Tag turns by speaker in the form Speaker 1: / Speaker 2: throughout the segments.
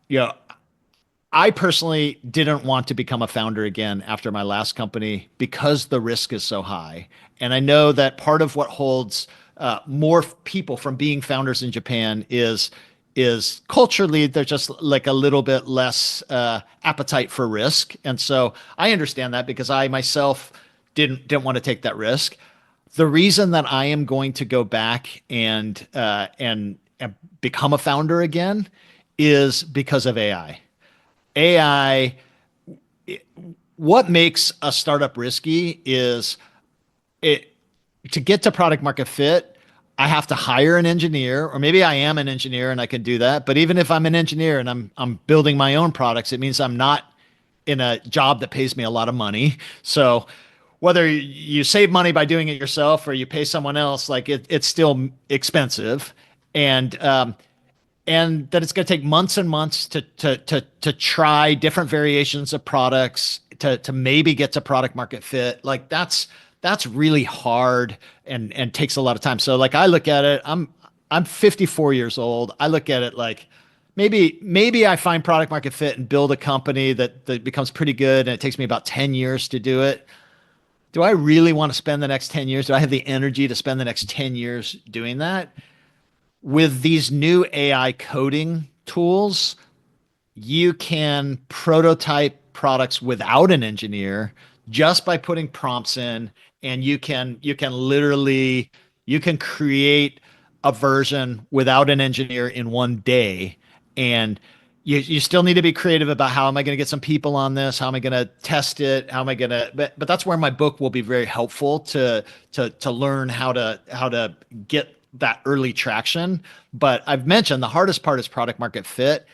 Speaker 1: you know, I personally didn't want to become a founder again after my last company because the risk is so high. And I know that part of what holds more people from being founders in Japan is culturally they're just like a little bit less appetite for risk. And so I understand that because I myself didn't want to take that risk. The reason that I am going to go back and become a founder again is because of AI. AI, what makes a startup risky is it to get to product market fit, I have to hire an engineer, or maybe I am an engineer and I can do that. But even if I'm an engineer and I'm building my own products, it means I'm not in a job that pays me a lot of money. So whether you save money by doing it yourself or you pay someone else, like it's still expensive. And and that it's going to take months and months to try different variations of products to maybe get to product market fit. Like that's really hard and takes a lot of time. So like I look at it, I'm 54 years old. I look at it like maybe I find product market fit and build a company that becomes pretty good and it takes me about 10 years to do it. Do I really want to spend the next 10 years? Do I have the energy to spend the next 10 years doing that? With these new AI coding tools, you can prototype products without an engineer just by putting prompts in, and you can literally you can create a version without an engineer in 1 day. And you still need to be creative about how am I going to get some people on this? How am I going to test it? How am I going to, but that's where my book will be very helpful to learn how to get that early traction. But I've mentioned the hardest part is product market fit.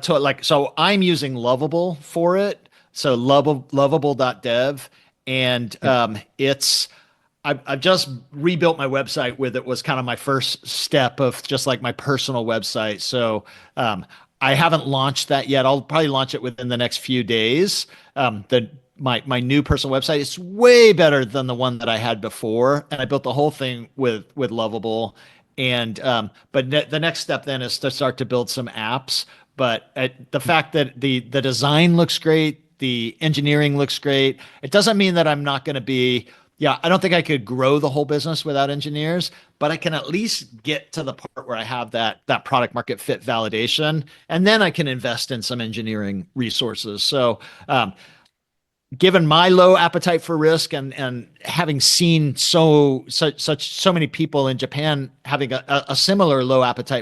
Speaker 1: So I'm using Lovable for it. So lovable.dev. And I've just rebuilt my website with it was kind of my first step of just like my personal website. So I haven't launched that yet. I'll probably launch it within the next few days. My new personal website is way better than the one that I had before, and I built the whole thing with Lovable. And the next step then is to start to build some apps. But the fact that the design looks great, the engineering looks great, it doesn't mean that I'm not going to be. Yeah, I don't think I could grow the whole business without engineers, but I can at least get to the part where I have that product market fit validation, and then I can invest in some engineering resources. So, given my low appetite for risk and having seen so many people in Japan having a similar low appetite